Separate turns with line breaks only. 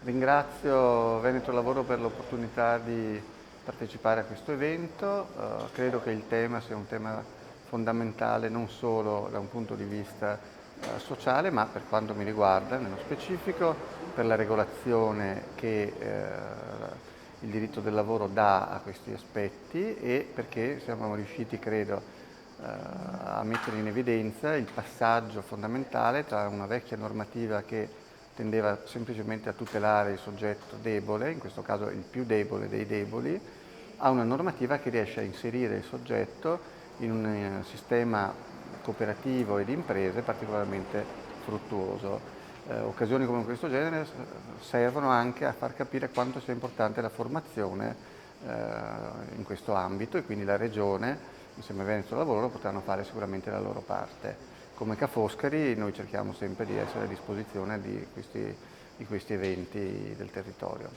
Ringrazio Veneto Lavoro per l'opportunità di partecipare a questo evento. Credo che il tema sia un tema fondamentale non solo da un punto di vista sociale, ma per quanto mi riguarda, nello specifico, per la regolazione che il diritto del lavoro dà a questi aspetti e perché siamo riusciti, credo, a mettere in evidenza il passaggio fondamentale tra una vecchia normativa che tendeva semplicemente a tutelare il soggetto debole, in questo caso il più debole dei deboli, a una normativa che riesce a inserire il soggetto in un sistema cooperativo e di imprese particolarmente fruttuoso. Occasioni come questo genere servono anche a far capire quanto sia importante la formazione in questo ambito e quindi la Regione, insieme a Veneto Lavoro, potranno fare sicuramente la loro parte. Come Ca' Foscari noi cerchiamo sempre di essere a disposizione di questi eventi del territorio.